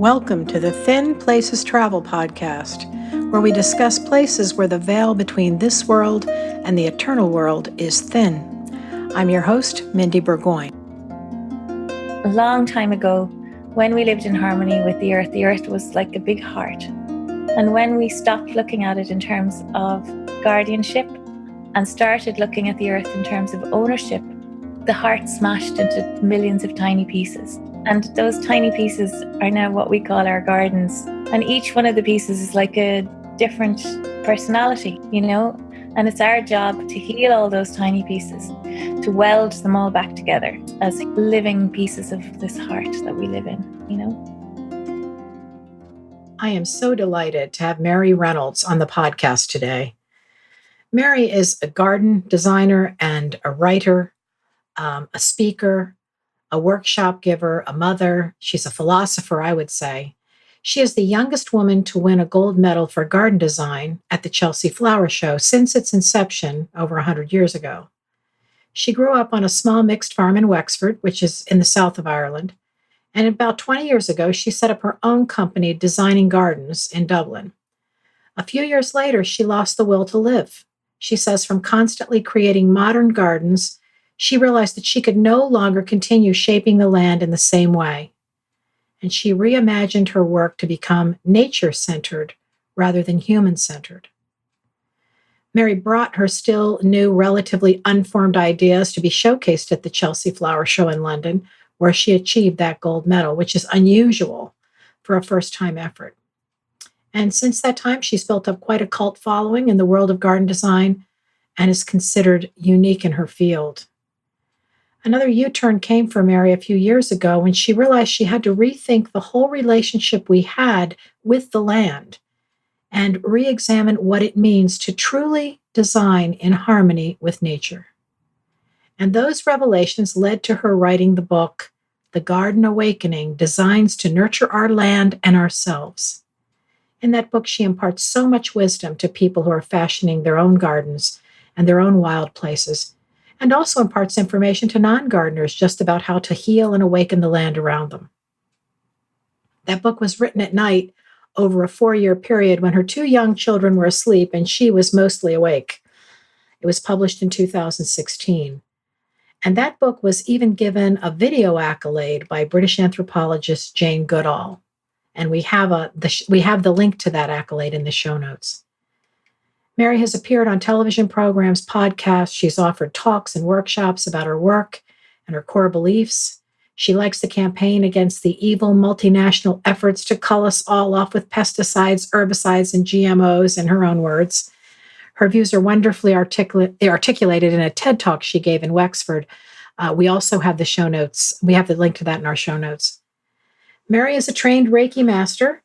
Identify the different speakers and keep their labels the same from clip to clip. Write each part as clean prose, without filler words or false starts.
Speaker 1: Welcome to the Thin Places Travel Podcast, where we discuss places where the veil between this world and the eternal world is thin. I'm your host, Mindy Burgoyne.
Speaker 2: A long time ago, when we lived in harmony with the earth was like a big heart. And when we stopped looking at it in terms of guardianship and started looking at the earth in terms of ownership, the heart smashed into millions of tiny pieces. And those tiny pieces are now what we call our gardens. And each one of the pieces is like a different personality, And it's our job to heal all those tiny pieces, to weld them all back together as living pieces of this heart that we live in,
Speaker 1: I am so delighted to have Mary Reynolds on the podcast today. Mary is a garden designer and a writer, a speaker, a workshop giver, a mother. She's a philosopher, I would say. She is the youngest woman to win a gold medal for garden design at the Chelsea Flower Show since its inception over 100 years ago. She grew up on a small mixed farm in Wexford, which is in the south of Ireland, and about 20 years ago, she set up her own company designing gardens in Dublin. A few years later, she lost the will to live. She says from constantly creating modern gardens, she realized that she could no longer continue shaping the land in the same way. And she reimagined her work to become nature-centered rather than human-centered. Mary brought her still new, relatively unformed ideas to be showcased at the Chelsea Flower Show in London, where she achieved that gold medal, which is unusual for a first-time effort. And since that time, she's built up quite a cult following in the world of garden design and is considered unique in her field. Another U-turn came for Mary a few years ago when she realized she had to rethink the whole relationship we had with the land and re-examine what it means to truly design in harmony with nature. And those revelations led to her writing the book, The Garden Awakening: Designs to Nurture Our Land and Ourselves. In that book, she imparts so much wisdom to people who are fashioning their own gardens and their own wild places, and also imparts information to non-gardeners just about how to heal and awaken the land around them. That book was written at night over a 4-year period when her 2 young children were asleep and she was mostly awake. It was published in 2016. And that book was even given a video accolade by British anthropologist Jane Goodall. And we have the link to that accolade in the show notes. Mary has appeared on television programs, podcasts. She's offered talks and workshops about her work and her core beliefs. She likes to campaign against the evil multinational efforts to cull us all off with pesticides, herbicides, and GMOs, in her own words. Her views are wonderfully articulated in a TED Talk she gave in Wexford. We also have the show notes. We have the link to that in our show notes. Mary is a trained Reiki master,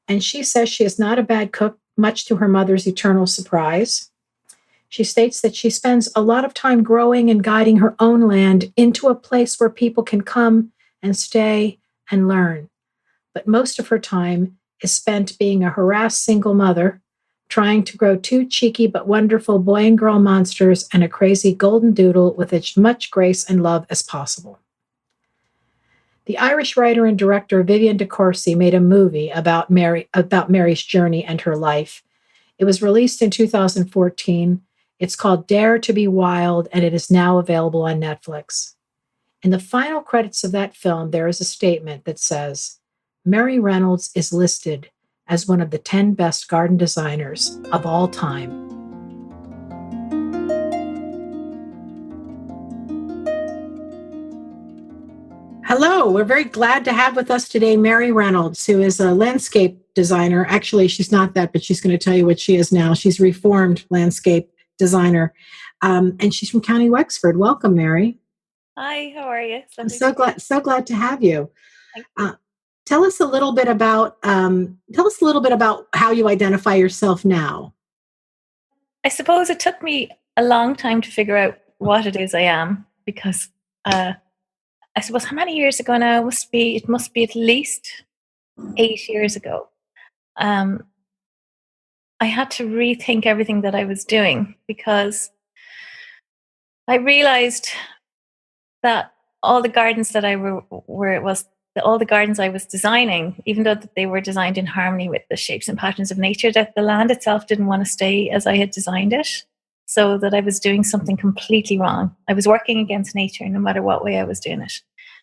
Speaker 1: and she says she is not a bad cook, much to her mother's eternal surprise. She states that she spends a lot of time growing and guiding her own land into a place where people can come and stay and learn. But most of her time is spent being a harassed single mother, trying to grow 2 cheeky but wonderful boy and girl monsters and a crazy golden doodle with as much grace and love as possible. The Irish writer and director Vivian de Courcy made a movie about Mary's journey and her life. It was released in 2014. It's called Dare to be Wild, and it is now available on Netflix. In the final credits of that film, there is a statement that says, Mary Reynolds is listed as one of the 10 best garden designers of all time. Hello, we're very glad to have with us today Mary Reynolds, who is a landscape designer. Actually, she's not that, but she's going to tell you what she is now. She's a reformed landscape designer, and she's from County Wexford. Welcome, Mary.
Speaker 2: Hi, how are you?
Speaker 1: I'm so glad to have you. Tell us a little bit about how you identify yourself now.
Speaker 2: I suppose it took me a long time to figure out what it is I am, because I suppose how many years ago now? It must be at least 8 years ago. I had to rethink everything that I was doing, because I realized that all the gardens that I was all the gardens I was designing, even though they were designed in harmony with the shapes and patterns of nature, that the land itself didn't want to stay as I had designed it. So that I was doing something completely wrong. I was working against nature no matter what way I was doing it.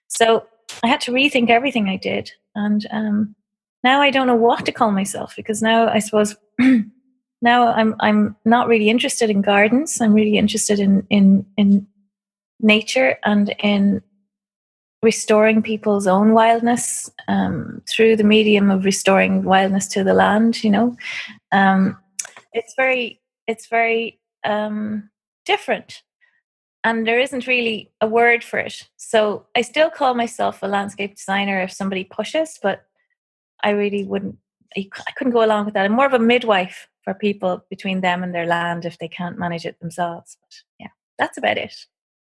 Speaker 2: So I had to rethink everything I did. And now I don't know what to call myself, because now I suppose now I'm not really interested in gardens. I'm really interested in nature and in restoring people's own wildness through the medium of restoring wildness to the land. It's very different, and there isn't really a word for it. So I still call myself a landscape designer if somebody pushes, but I really wouldn't. I couldn't go along with that. I'm more of a midwife for people between them and their land if they can't manage it themselves. But yeah, that's about it.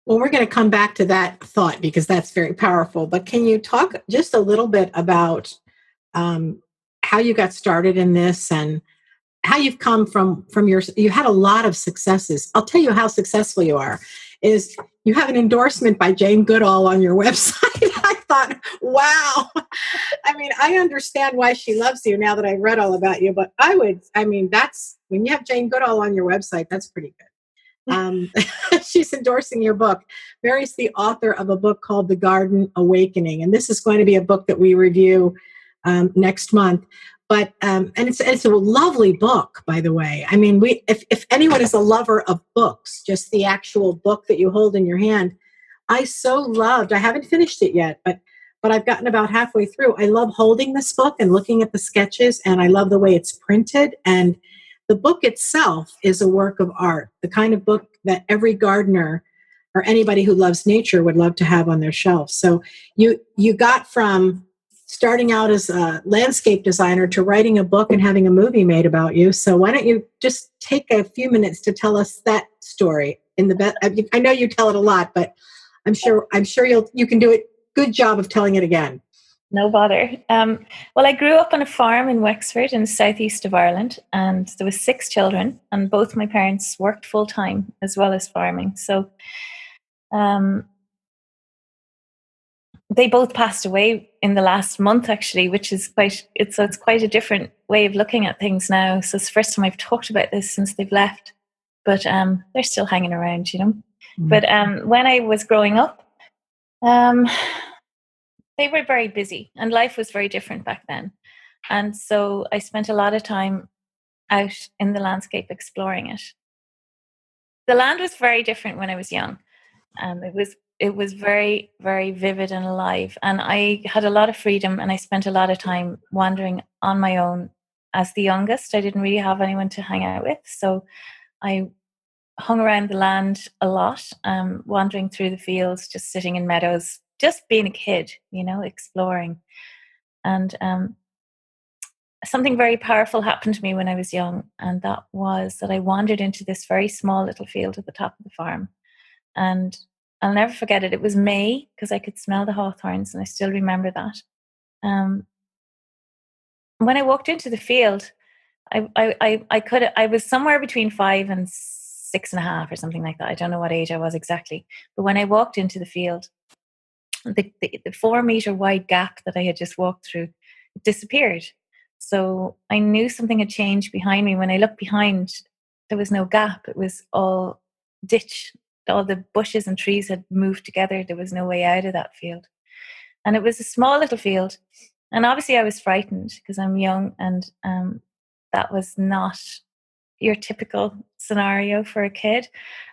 Speaker 1: Well, we're going to come back to that thought because that's very powerful. But can you talk just a little bit about how you got started in this and how you've come from you had a lot of successes. I'll tell you how successful you are is you have an endorsement by Jane Goodall on your website. I thought, wow. I mean, I understand why she loves you now that I've read all about you, but that's when you have Jane Goodall on your website, that's pretty good. She's endorsing your book. Mary's the author of a book called The Garden Awakening, and this is going to be a book that we review next month. But and it's a lovely book, by the way. I mean, if anyone is a lover of books, just the actual book that you hold in your hand, I so loved. I haven't finished it yet, but I've gotten about halfway through. I love holding this book and looking at the sketches, and I love the way it's printed. And the book itself is a work of art, the kind of book that every gardener or anybody who loves nature would love to have on their shelf. So you got from starting out as a landscape designer to writing a book and having a movie made about you. So why don't you just take a few minutes to tell us that story in the best? I know you tell it a lot, but I'm sure you can do a good job of telling it again.
Speaker 2: No bother. Well, I grew up on a farm in Wexford in the southeast of Ireland, and there was 6 children, and both my parents worked full time as well as farming. So they both passed away in the last month, actually, which is it's quite a different way of looking at things now. So it's the first time I've talked about this since they've left, but they're still hanging around, Mm-hmm. But when I was growing up, they were very busy and life was very different back then. And so I spent a lot of time out in the landscape exploring it. The land was very different when I was young. It was very, very vivid and alive. And I had a lot of freedom and I spent a lot of time wandering on my own. As the youngest, I didn't really have anyone to hang out with. So I hung around the land a lot, wandering through the fields, just sitting in meadows, just being a kid, exploring. And something very powerful happened to me when I was young, and that was that I wandered into this very small little field at the top of the farm. And I'll never forget it. It was May, because I could smell the hawthorns, and I still remember that. When I walked into the field, I was somewhere between 5 and 6.5 or something like that. I don't know what age I was exactly. But when I walked into the field, the 4-meter wide gap that I had just walked through disappeared. So I knew something had changed behind me. When I looked behind, there was no gap. It was all ditch. All the bushes and trees had moved together. There was no way out of that field. And it was a small little field. And obviously I was frightened because I'm young, and that was not your typical scenario for a kid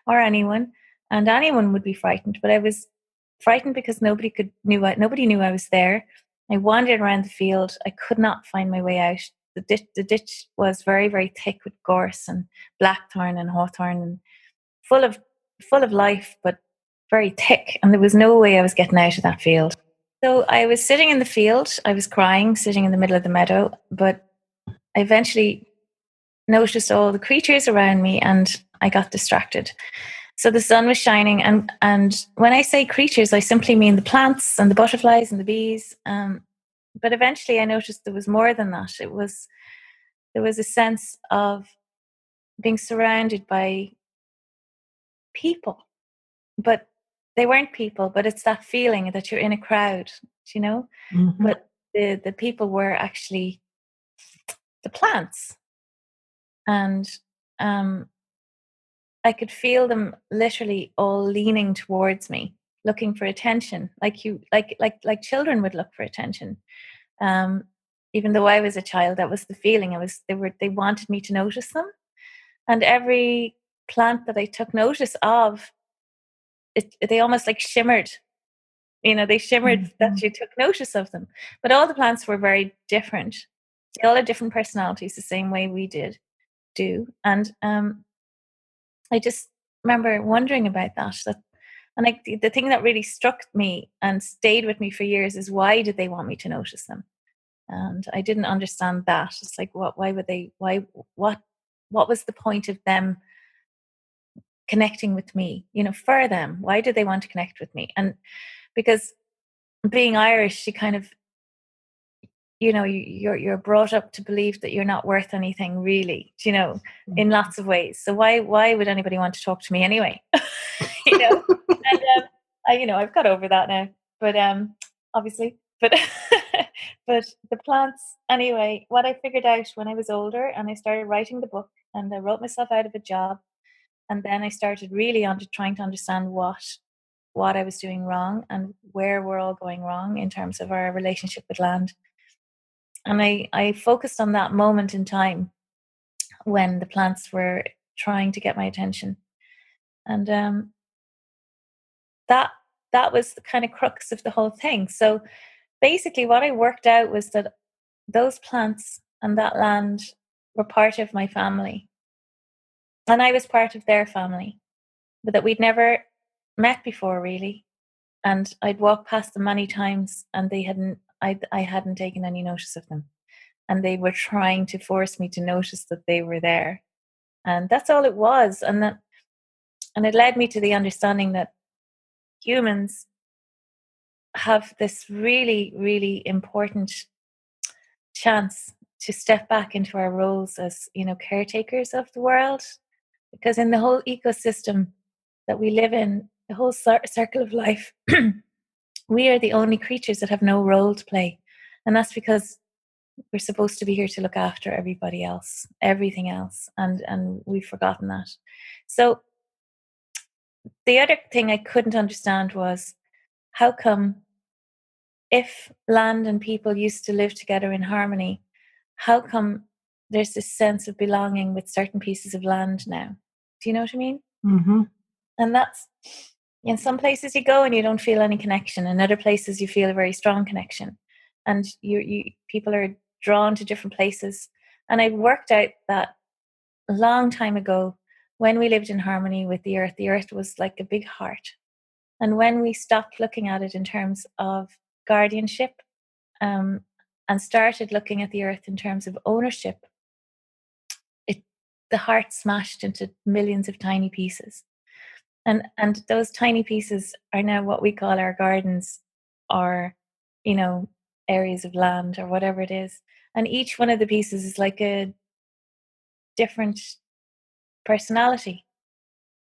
Speaker 2: or anyone. And anyone would be frightened. But I was frightened because nobody knew I was there. I wandered around the field. I could not find my way out. The ditch was very, very thick with gorse and blackthorn and hawthorn, and full of life, but very thick. And there was no way I was getting out of that field. So I was sitting in the field. I was crying, sitting in the middle of the meadow. But I eventually noticed all the creatures around me, and I got distracted. So the sun was shining, and when I say creatures, I simply mean the plants and the butterflies and the bees. But eventually I noticed there was more than that. There was a sense of being surrounded by people, but they weren't people, but it's that feeling that you're in a crowd. you know.
Speaker 1: Mm-hmm.
Speaker 2: But the people were actually the plants, and I could feel them literally all leaning towards me, looking for attention, like children would look for attention. Um, Even though I was a child, that was the feeling. They wanted me to notice them, and every plant that I took notice of, they almost like shimmered. They shimmered that you took notice of them. But all the plants were very different. They all had different personalities, the same way we do. And I just remember wondering about that. And like the thing that really struck me and stayed with me for years is, why did they want me to notice them? And I didn't understand that. It's like, why would they? What was the point of them connecting with me? For them, why did they want to connect with me? And because being Irish, you kind of, you're brought up to believe that you're not worth anything, really, in lots of ways. So why would anybody want to talk to me anyway? And I've got over that now, but obviously, but but the plants anyway. What I figured out when I was older, and I started writing the book, and I wrote myself out of a job, and then I started really trying to understand what I was doing wrong and where we're all going wrong in terms of our relationship with land. And I focused on that moment in time when the plants were trying to get my attention. And that was the kind of crux of the whole thing. So basically what I worked out was that those plants and that land were part of my family. And I was part of their family, but that we'd never met before, really. And I'd walked past them many times, and I hadn't taken any notice of them. And they were trying to force me to notice that they were there. And that's all it was. And it led me to the understanding that humans have this really, really important chance to step back into our roles as, caretakers of the world. Because in the whole ecosystem that we live in, the whole circle of life, we are the only creatures that have no role to play. And that's because we're supposed to be here to look after everybody else, everything else. And we've forgotten that. So the other thing I couldn't understand was, how come, if land and people used to live together in harmony, how come there's this sense of belonging with certain pieces of land now? Do you know what I mean?
Speaker 1: Mm-hmm.
Speaker 2: And that's, in some places you go and you don't feel any connection. In other places you feel a very strong connection. And people are drawn to different places. And I worked out that a long time ago, when we lived in harmony with the earth was like a big heart. And when we stopped looking at it in terms of guardianship, and started looking at the earth in terms of ownership, the heart smashed into millions of tiny pieces. And those tiny pieces are now what we call our gardens, or, areas of land, or whatever it is. And each one of the pieces is like a different personality,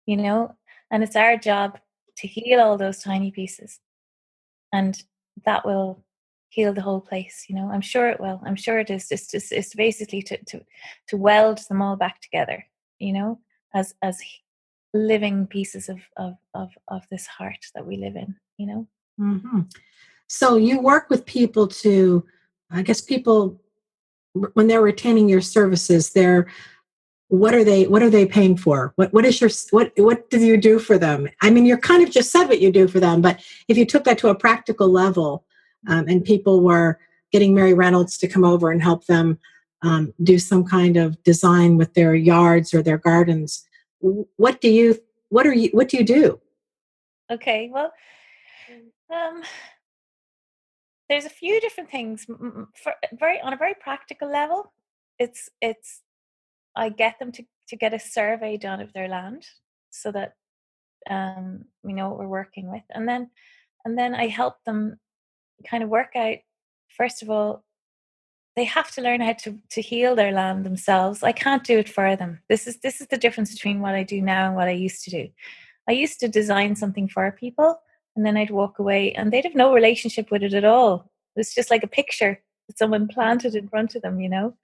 Speaker 2: and it's our job to heal all those tiny pieces. And that will heal the whole place. I'm sure it will. I'm sure it is. It's basically to weld them all back together, as living pieces of this heart that we live in.
Speaker 1: Mm-hmm. So you work with people to, I guess people, when they're retaining your services, what are they paying for? What do you do for them? I mean, you're kind of just said what you do for them, but if you took that to a practical level, and people were getting Mary Reynolds to come over and help them do some kind of design with their yards or their gardens, what do you do?
Speaker 2: Okay, well, there's a few different things. On a very practical level, it's I get them to get a survey done of their land, so that we know what we're working with, and then I help them kind of work out. First of all, they have to learn how to heal their land themselves. I can't do it for them. This is the difference between what I do now and what I used to do. I used to design something for people, and then I'd walk away, and they'd have no relationship with it at all. It's just like a picture that someone planted in front of them, you know.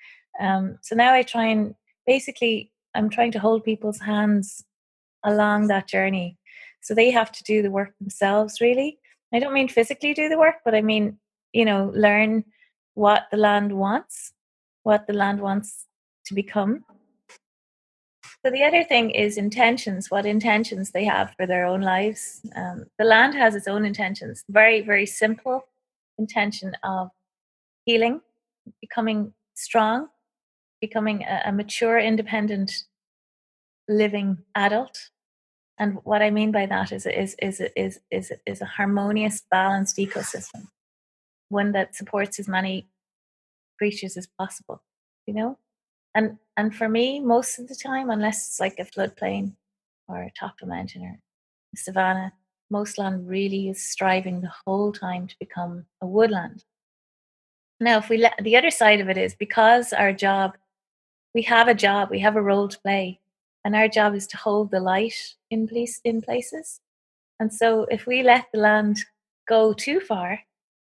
Speaker 2: So now I try and basically, I'm trying to hold people's hands along that journey. So they have to do the work themselves, really. I don't mean physically do the work, but I mean, learn what the land wants, what the land wants to become. So the other thing is intentions, what intentions they have for their own lives. The land has its own intentions, very, very simple intention of healing, becoming strong, becoming a mature, independent, living adult. And what I mean by that is a harmonious, balanced ecosystem, one that supports as many creatures as possible. You know, and for me, most of the time, unless it's like a floodplain or a top of a mountain or a savanna, most land really is striving the whole time to become a woodland. Now, if we the other side of it is because our job, we have a job, we have a role to play, and our job is to hold the light in places. And so if we let the land go too far,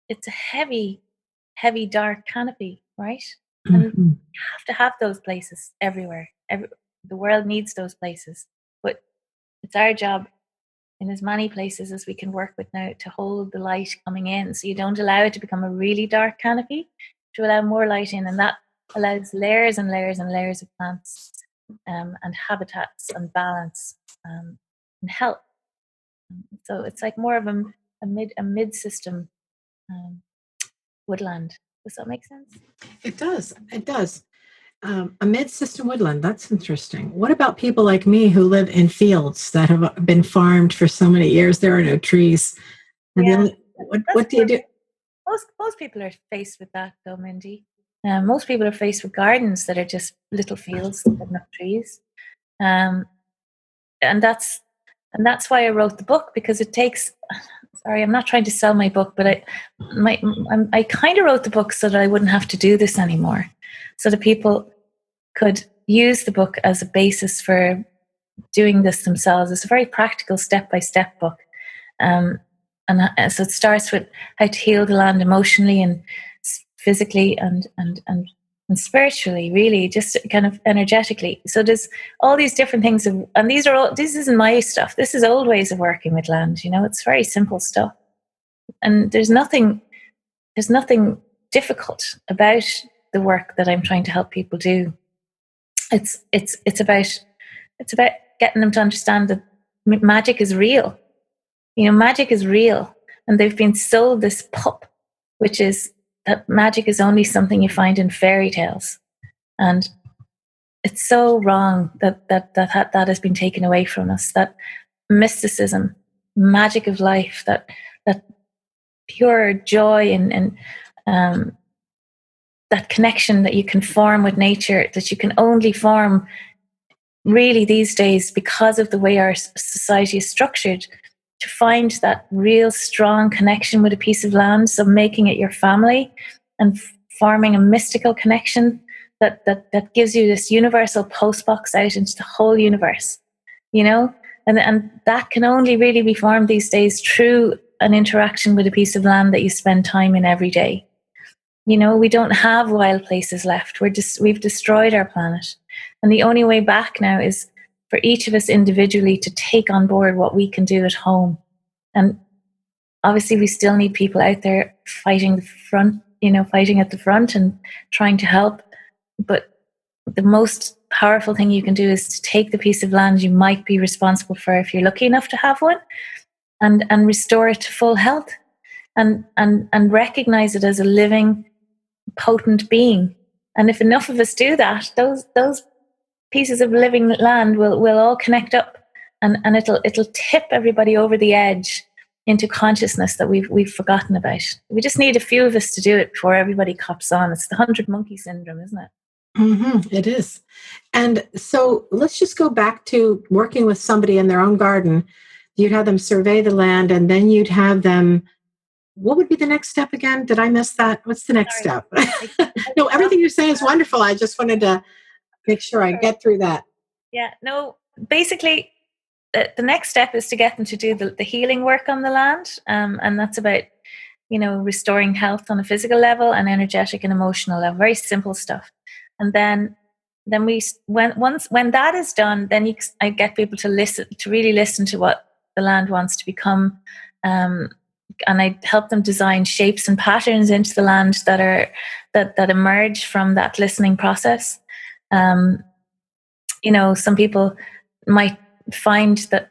Speaker 2: it's a heavy, heavy, dark canopy, right? And you
Speaker 1: Mhm.
Speaker 2: have to have those places everywhere. The world needs those places. But it's our job in as many places as we can work with now to hold the light coming in. So you don't allow it to become a really dark canopy, to allow more light in. And that allows layers and layers and layers of plants and habitats and balance and health. So it's like more of a mid system woodland. Does that make sense?
Speaker 1: It does. It does. A mid-system woodland. That's interesting. What about people like me who live in fields that have been farmed for so many years? There are no trees. And
Speaker 2: Yeah, that's
Speaker 1: what do you do?
Speaker 2: most people are faced with that though, Mindy. Most people are faced with gardens that are just little fields that have no trees, um, and that's why I wrote the book, because it takes. Sorry, I'm not trying to sell my book, but I kind of wrote the book so that I wouldn't have to do this anymore, so that people could use the book as a basis for doing this themselves. It's a very practical, step-by-step book. Um, so it starts with how to heal the land emotionally and physically and spiritually, really, just kind of energetically. So there's all these different things, and this isn't my stuff. This is old ways of working with land. It's very simple stuff, and there's nothing difficult about the work that I'm trying to help people do. It's about getting them to understand that magic is real. Magic is real, and they've been sold this pup, which is that magic is only something you find in fairy tales, and it's so wrong that has been taken away from us. That mysticism, magic of life, that pure joy and that connection that you can form with nature, that you can only form really these days because of the way our society is structured, to find that real strong connection with a piece of land. So making it your family and forming a mystical connection that gives you this universal postbox out into the whole universe, and that can only really be formed these days through an interaction with a piece of land that you spend time in every day. We don't have wild places left. We've destroyed our planet. And the only way back now is for each of us individually to take on board what we can do at home. And obviously we still need people out there fighting at the front and trying to help. But the most powerful thing you can do is to take the piece of land you might be responsible for, if you're lucky enough to have one, and restore it to full health, and recognize it as a living, potent being. And if enough of us do that, those pieces of living land will all connect up, and it'll tip everybody over the edge into consciousness that we've forgotten about. We just need a few of us to do it before everybody cops on. It's the 100 monkey syndrome, isn't it?
Speaker 1: It is. And so let's just go back to working with somebody in their own garden. You'd have them survey the land, and then you'd have them. What would be the next step again? Did I miss that? What's the next
Speaker 2: Sorry.
Speaker 1: step? No, everything you're saying is wonderful. I just wanted to make sure I get through that.
Speaker 2: Yeah, no, basically the next step is to get them to do the healing work on the land, and that's about restoring health on a physical level and energetic and emotional level. Very simple stuff. And then when that is done, then I get people to really listen to what the land wants to become, and I help them design shapes and patterns into the land that emerge from that listening process. Some people might find that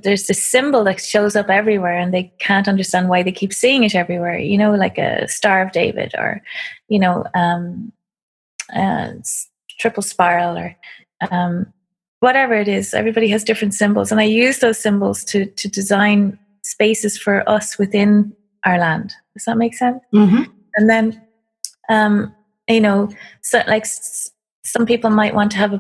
Speaker 2: there's this symbol that shows up everywhere and they can't understand why they keep seeing it everywhere, like a Star of David, or triple spiral, or whatever it is. Everybody has different symbols, and I use those symbols to design spaces for us within our land. Does that make sense?
Speaker 1: Mm-hmm.
Speaker 2: And then so like some people might want to have a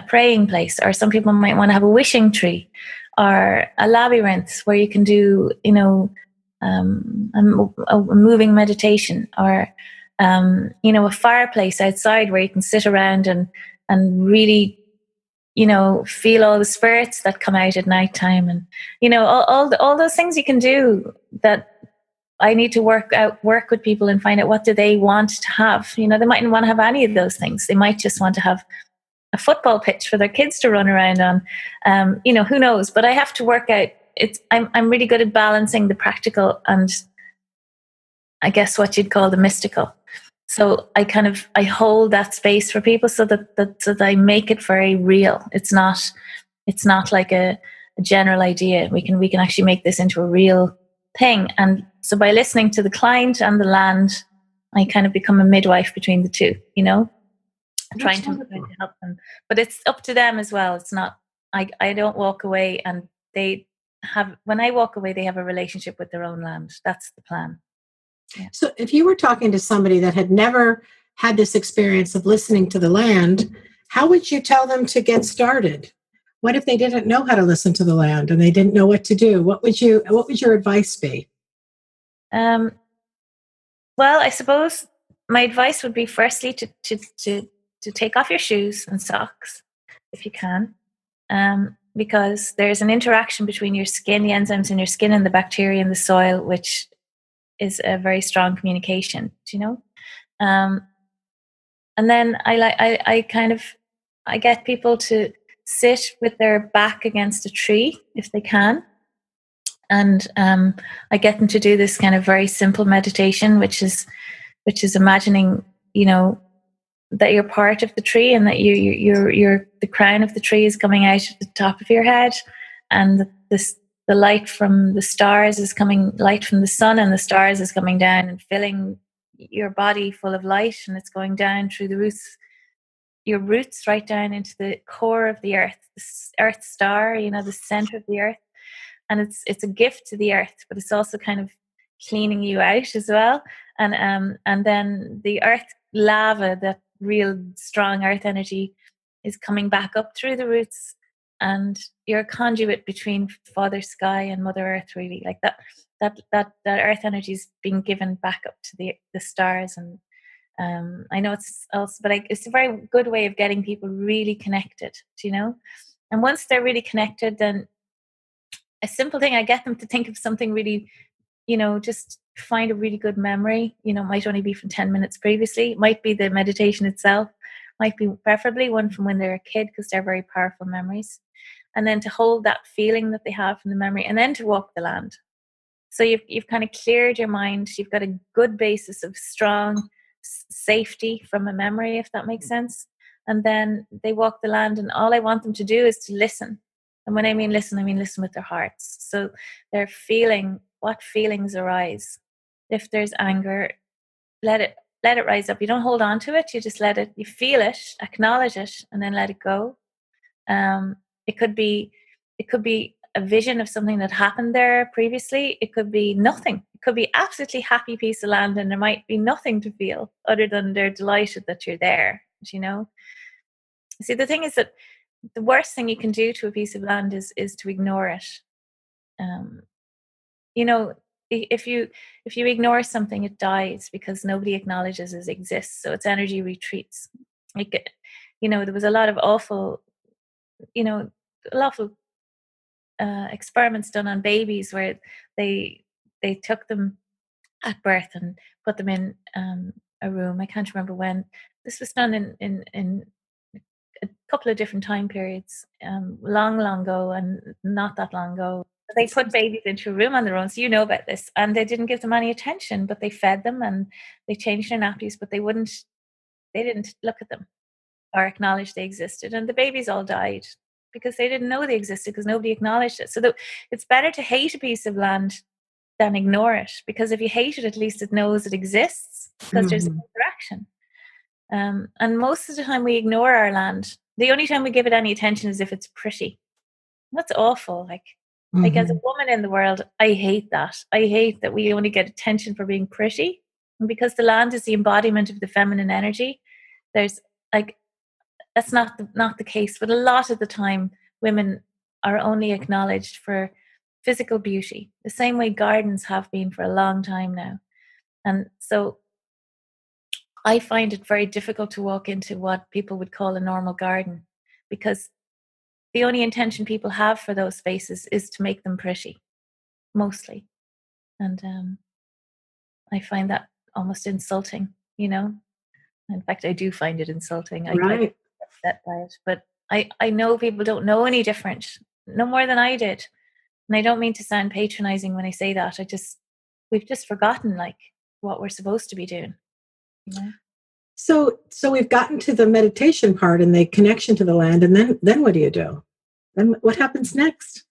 Speaker 2: praying place, or some people might want to have a wishing tree, or a labyrinth where you can do a moving meditation, or a fireplace outside where you can sit around and really feel all the spirits that come out at nighttime, and all those things you can do. That I need to work with people and find out what do they want to have. They mightn't want to have any of those things. They might just want to have a football pitch for their kids to run around on. Who knows? But I have to work out. I'm really good at balancing the practical and, I guess, what you'd call the mystical. So I hold that space for people so that I make it very real. It's not like a general idea. We can actually make this into a real thing. And so by listening to the client and the land, I kind of become a midwife between the two. Trying to help them, but it's up to them as well. It's not. I don't walk away, and when I walk away, they have a relationship with their own land. That's the plan. Yeah.
Speaker 1: So if you were talking to somebody that had never had this experience of listening to the land, how would you tell them to get started? What if they didn't know how to listen to the land and they didn't know what to do? What would your advice be?
Speaker 2: Well, I suppose my advice would be firstly to take off your shoes and socks if you can, because there's an interaction between your skin, the enzymes in your skin, and the bacteria in the soil, which is a very strong communication. And then I get people to sit with their back against a tree if they can, and I get them to do this kind of very simple meditation, which is imagining that you're part of the tree, and that you're the crown of the tree is coming out at the top of your head, and the light from the stars is coming, light from the sun and the stars is coming down and filling your body full of light, and it's going down through your roots right down into the core of the earth, the earth star, the center of the earth. And it's a gift to the earth, but it's also kind of cleaning you out as well. And then the earth lava, that real strong earth energy, is coming back up through the roots, and you're a conduit between Father Sky and Mother Earth, really. Like that earth energy is being given back up to the stars. And I know it's also, but it's a very good way of getting people really connected, and once they're really connected, then a simple thing, I get them to think of something really, just find a really good memory. It might only be from 10 minutes previously. It might be the meditation itself. Might be preferably one from when they're a kid, because they're very powerful memories. And then to hold that feeling that they have from the memory, and then to walk the land. So you've kind of cleared your mind. You've got a good basis of strong safety from a memory, if that makes sense. And then they walk the land, and all I want them to do is to listen. And when I mean listen with their hearts. So they're feeling what feelings arise. If there's anger, let it rise up. You don't hold on to it. You just let it. You feel it, acknowledge it, and then let it go. It could be a vision of something that happened there previously. It could be nothing. It could be absolutely happy piece of land, and there might be nothing to feel other than they're delighted that you're there. See, the thing is that the worst thing you can do to a piece of land is to ignore it. If you ignore something, it dies, because nobody acknowledges it exists. So its energy retreats. There was a lot of awful experiments done on babies where they took them at birth and put them in a room. I can't remember when. This was done in a couple of different time periods, long ago and not that long ago. They put babies into a room on their own, so you know about this, and they didn't give them any attention, but they fed them and they changed their nappies, but they didn't look at them or acknowledge they existed, and the babies all died because they didn't know they existed because nobody acknowledged it. So it's better to hate a piece of land than ignore it, because if you hate it, at least it knows it exists because there's an interaction. And most of the time we ignore our land. The only time we give it any attention is if it's pretty. That's awful. Like as a woman in the world, I hate that. I hate that we only get attention for being pretty. And because the land is the embodiment of the feminine energy, there's like, that's not the case. But a lot of the time, women are only acknowledged for physical beauty, the same way gardens have been for a long time now. And so I find it very difficult to walk into what people would call a normal garden, because the only intention people have for those spaces is to make them pretty, mostly. And I find that almost insulting, you know. In fact, I do find it insulting. I get upset by it. But I know people don't know any different, no more than I did. And I don't mean to sound patronizing when I say that. We've just forgotten like what we're supposed to be doing. You know?
Speaker 1: So we've gotten to the meditation part and the connection to the land, and then what do you do? Then what happens next?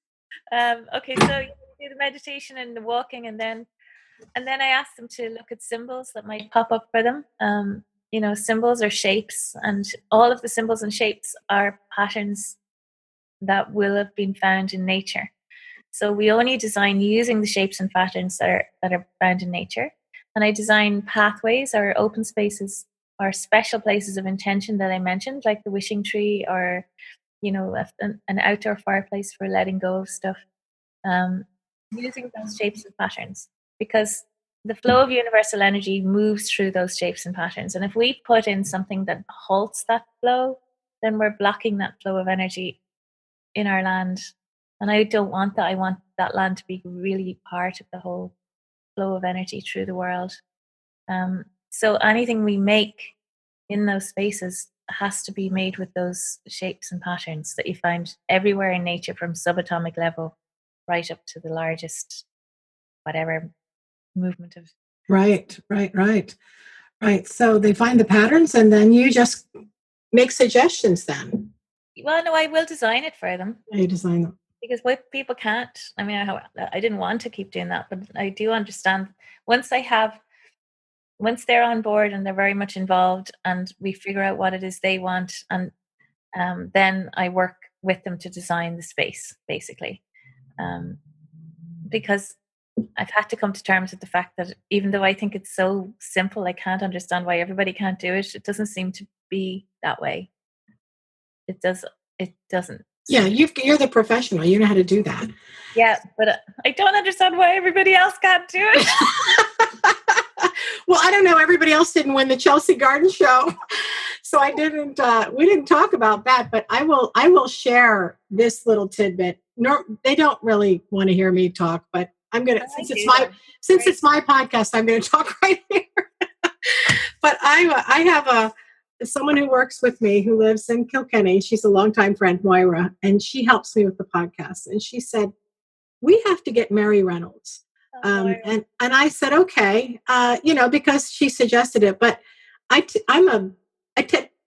Speaker 2: Okay, so you do the meditation and the walking, and then I ask them to look at symbols that might pop up for them. Symbols or shapes, and all of the symbols and shapes are patterns that will have been found in nature. So we only design using the shapes and patterns that are found in nature. And I design pathways or open spaces or special places of intention that I mentioned, like the wishing tree, or an outdoor fireplace for letting go of stuff, using those shapes and patterns, because the flow of universal energy moves through those shapes and patterns. And if we put in something that halts that flow, then we're blocking that flow of energy in our land. And I don't want that. I want that land to be really part of the whole flow of energy through the world. So anything we make in those spaces has to be made with those shapes and patterns that you find everywhere in nature, from subatomic level right up to the largest, whatever movement of.
Speaker 1: Right. So they find the patterns, and then you just make suggestions then.
Speaker 2: Well, no, I will design it for them.
Speaker 1: You design them.
Speaker 2: Because what people can't, I mean, I didn't want to keep doing that, but I do understand once they're on board and they're very much involved, and we figure out what it is they want, and then I work with them to design the space, basically. Because I've had to come to terms with the fact that even though I think it's so simple, I can't understand why everybody can't do it. It doesn't seem to be that way. It doesn't.
Speaker 1: Yeah, you're the professional. You know how to do that.
Speaker 2: Yeah, but I don't understand why everybody else can't do it.
Speaker 1: Well, I don't know. Everybody else didn't win the Chelsea Garden Show, so I didn't. We didn't talk about that. But I will share this little tidbit. No, they don't really want to hear me talk, but I'm gonna. Since it's my podcast, I'm going to talk right here. But I have someone who works with me who lives in Kilkenny. She's a longtime friend, Moira, and she helps me with the podcast. And she said, we have to get Mary Reynolds. And I said, okay, because she suggested it, but I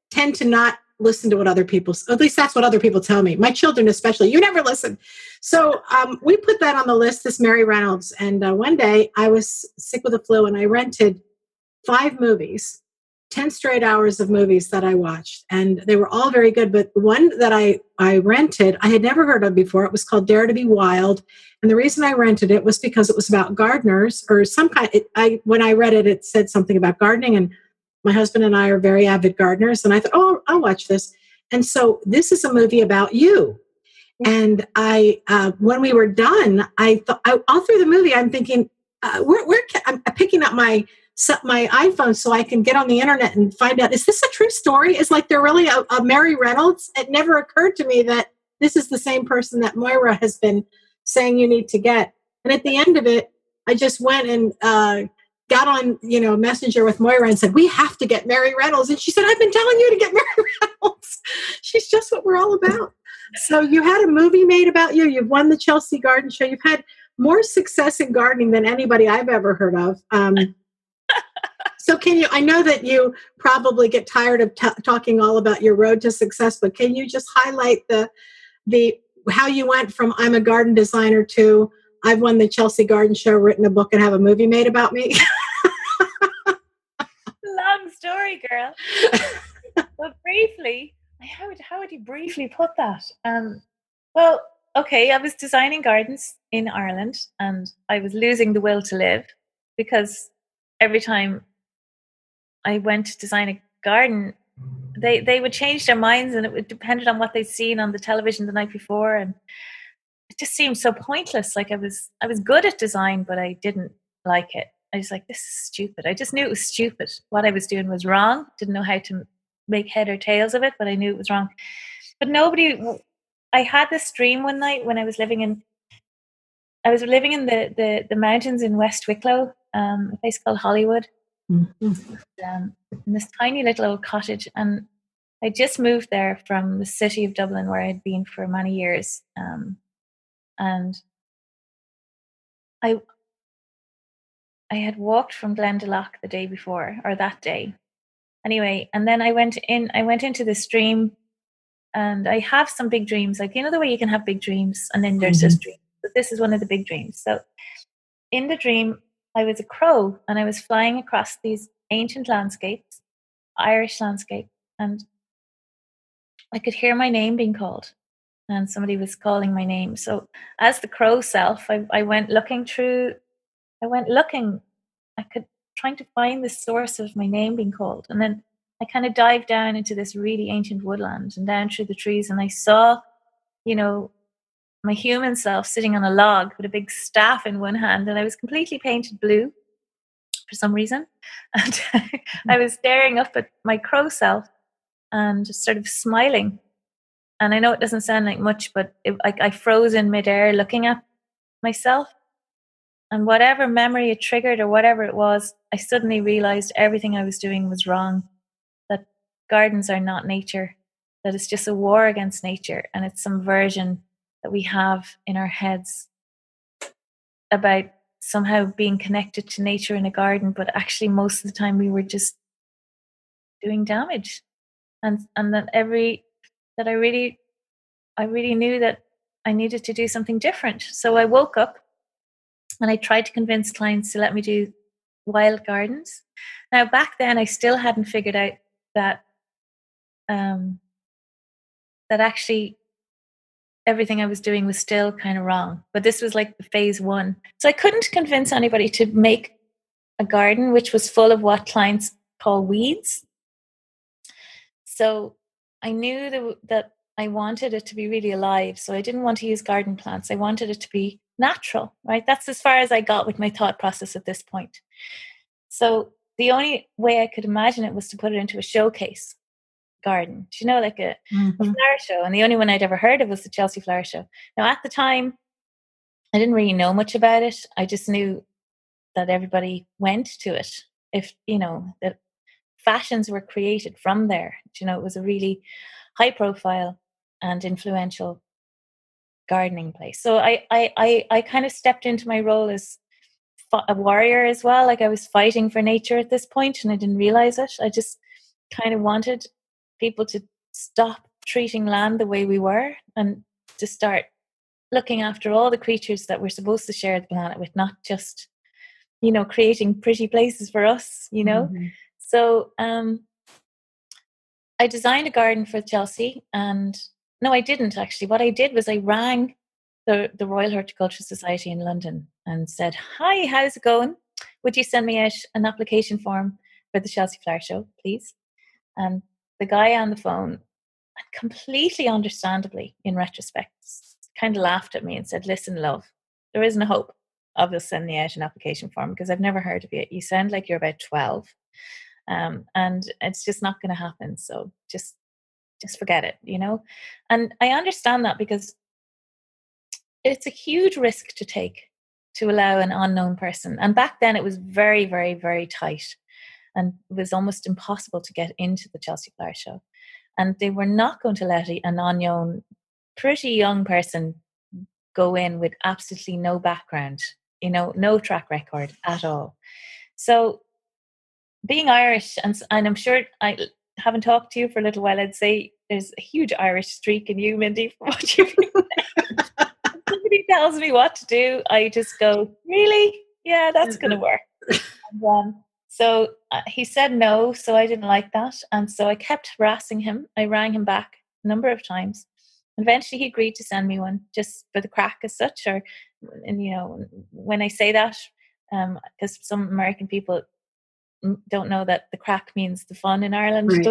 Speaker 1: tend to not listen to what other people, at least that's what other people tell me. My children, especially, you never listen. So we put that on the list, this Mary Reynolds. And one day I was sick with the flu, and I rented 5 movies, 10 straight hours of movies that I watched, and they were all very good. But the one that I rented, I had never heard of before. It was called Dare to Be Wild. And the reason I rented it was because it was about gardeners, or some kind. When I read it, it said something about gardening, and my husband and I are very avid gardeners. And I thought, oh, I'll watch this. And so this is a movie about you. And when we were done, I thought, all through the movie, I'm thinking, I'm picking up my iPhone so I can get on the internet and find out, is this a true story? Is like there really a Mary Reynolds? It never occurred to me that this is the same person that Moira has been saying you need to get. And at the end of it, I just went and got on, Messenger with Moira and said, we have to get Mary Reynolds. And she said, I've been telling you to get Mary Reynolds. She's just what we're all about. So you had a movie made about you. You've won the Chelsea Garden Show. You've had more success in gardening than anybody I've ever heard of. So I know that you probably get tired of talking all about your road to success, but can you just highlight the how you went from I'm a garden designer to I've won the Chelsea Garden Show, written a book, and have a movie made about me?
Speaker 2: Long story, girl. But briefly, how would you briefly put that? Well, okay, I was designing gardens in Ireland, and I was losing the will to live because every time I went to design a garden, they would change their minds, and it depended on what they'd seen on the television the night before, and it just seemed so pointless. Like I was good at design, but I didn't like it. I was like, this is stupid. I just knew it was stupid. What I was doing was wrong. Didn't know how to make head or tails of it, but I knew it was wrong. But I had this dream one night when I was living in the mountains in West Wicklow, a place called Hollywood. In this tiny little old cottage, and I just moved there from the city of Dublin, where I'd been for many years, and I had walked from Glendalough the day before, or that day, anyway. And then I went into this dream, and I have some big dreams, like the way you can have big dreams, and then there's this dream. But this is one of the big dreams. So in the dream, I was a crow, and I was flying across these ancient landscapes, Irish landscape, and I could hear my name being called, and somebody was calling my name. So as the crow self, I went looking. I could trying to find the source of my name being called, and then I kind of dived down into this really ancient woodland and down through the trees, and I saw, my human self sitting on a log with a big staff in one hand, and I was completely painted blue for some reason, and I was staring up at my crow self and just sort of smiling. And I know it doesn't sound like much, but I froze in midair looking at myself. And whatever memory it triggered or whatever it was, I suddenly realized everything I was doing was wrong. That gardens are not nature, that it's just a war against nature. And it's some version that we have in our heads about somehow being connected to nature in a garden. But actually, most of the time, we were just doing damage. And that I really knew that I needed to do something different. So I woke up and I tried to convince clients to let me do wild gardens. Now, back then, I still hadn't figured out that that actually everything I was doing was still kind of wrong. But this was like the phase one. So I couldn't convince anybody to make a garden which was full of what clients call weeds. So I knew that I wanted it to be really alive. So I didn't want to use garden plants. I wanted it to be natural, right? That's as far as I got with my thought process at this point. So the only way I could imagine it was to put it into a showcase garden, like a flower show. And the only one I'd ever heard of was the Chelsea Flower Show. Now, at the time, I didn't really know much about it. I just knew that everybody went to it. If, that fashions were created from there. It was a really high profile and influential gardening place. So I kind of stepped into my role as a warrior as well. Like I was fighting for nature at this point, and I didn't realize it. I just kind of wanted people to stop treating land the way we were, and to start looking after all the creatures that we're supposed to share the planet with, not just, creating pretty places for us, So I designed a garden for Chelsea, and no, I didn't actually. What I did was I rang the Royal Horticultural Society in London and said, "Hi, how's it going? Would you send me out an application form for the Chelsea Flower Show, please?" And the guy on the phone, completely understandably, in retrospect, kind of laughed at me and said, "Listen, love, there isn't a hope of us sending out an application form because I've never heard of you. You sound like you're about 12. And it's just not going to happen. So just just forget it, And I understand that because it's a huge risk to take to allow an unknown person. And back then it was very, very, very tight. And it was almost impossible to get into the Chelsea Flower Show. And they were not going to let an unknown, pretty young person go in with absolutely no background, no track record at all. So being Irish, and I'm sure I haven't talked to you for a little while, I'd say there's a huge Irish streak in you, Mindy, from what you've been saying. Somebody tells me what to do, I just go, really? Yeah, that's going to work. And, so he said no, so I didn't like that. And so I kept harassing him. I rang him back a number of times. Eventually he agreed to send me one just for the crack as such. And when I say that, because some American people don't know that the crack means the fun in Ireland.
Speaker 1: Right.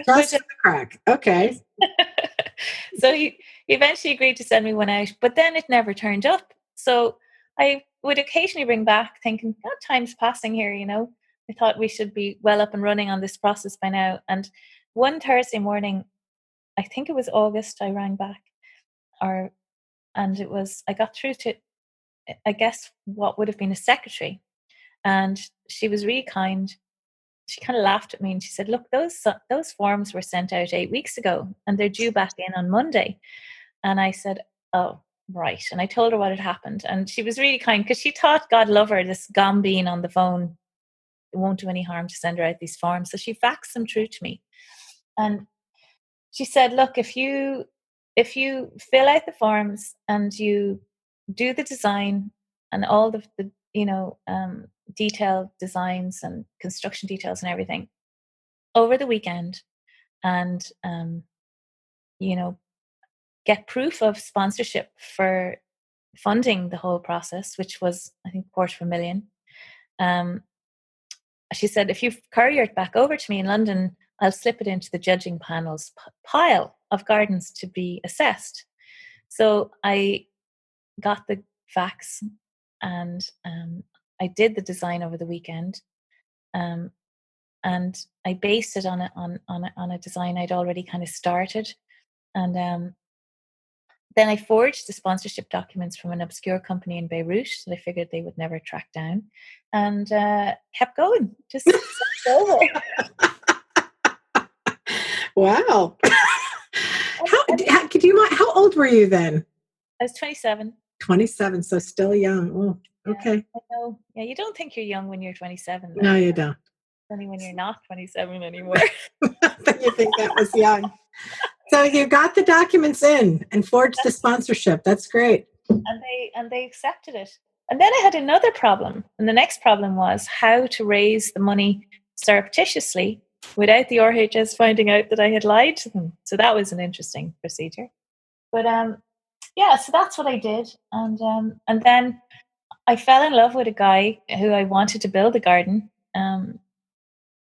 Speaker 1: Just the crack. Okay.
Speaker 2: So he eventually agreed to send me one out, but then it never turned up. So I would occasionally ring back thinking, time's passing here, I thought we should be well up and running on this process by now. And one Thursday morning, I think it was August, I rang back, and I got through to, I guess, what would have been a secretary. And she was really kind. She kind of laughed at me and she said, look, those forms were sent out 8 weeks ago and they're due back in on Monday. And I said, oh, right. And I told her what had happened. And she was really kind because she thought, God love her, this gombeen on the phone, it won't do any harm to send her out these forms. So she faxed them through to me. And she said, look, if you fill out the forms and you do the design and all the detailed designs and construction details and everything over the weekend, and get proof of sponsorship for funding the whole process, which was, I think, $250,000. She said, if you courier it back over to me in London, I'll slip it into the judging panel's pile of gardens to be assessed. So I got the fax and I did the design over the weekend. And I based it on a design I'd already kind of started. And then I forged the sponsorship documents from an obscure company in Beirut that I figured they would never track down, and kept going. Just over.
Speaker 1: Wow. How old were you then?
Speaker 2: I was 27.
Speaker 1: 27, so still young. Oh, okay.
Speaker 2: I know. Yeah, you don't think you're young when you're 27.
Speaker 1: No, you don't.
Speaker 2: Only when you're not 27 anymore.
Speaker 1: Then you think that was young. So you got the documents in and forged the sponsorship. That's great.
Speaker 2: And they accepted it. And then I had another problem. And the next problem was how to raise the money surreptitiously without the RHS finding out that I had lied to them. So that was an interesting procedure. But so that's what I did. And then I fell in love with a guy who I wanted to build a garden.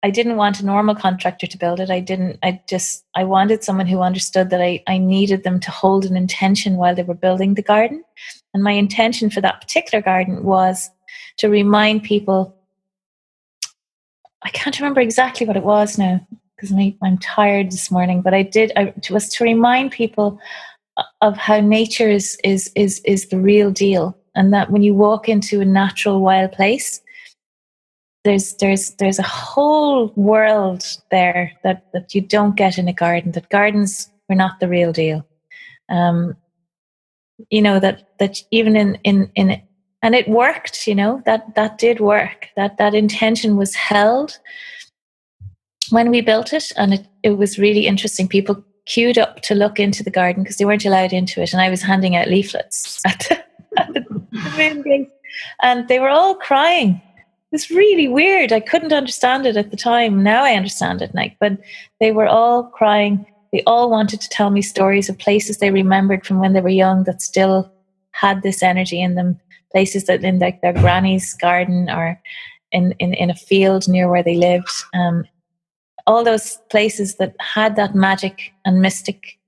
Speaker 2: I didn't want a normal contractor to build it. I wanted someone who understood that I needed them to hold an intention while they were building the garden. And my intention for that particular garden was to remind people, I can't remember exactly what it was now because I'm tired this morning, but it was to remind people of how nature is the real deal. And that when you walk into a natural wild place, there's a whole world there that you don't get in a garden, that gardens are not the real deal. That even in and it worked, that did work, that intention was held when we built it. And it was really interesting. People queued up to look into the garden because they weren't allowed into it. And I was handing out leaflets at the main gate, and they were all crying. It was really weird. I couldn't understand it at the time. Now I understand it, but they were all crying. They all wanted to tell me stories of places they remembered from when they were young that still had this energy in them. Places that in their granny's garden or in a field near where they lived. All those places that had that magic and mystic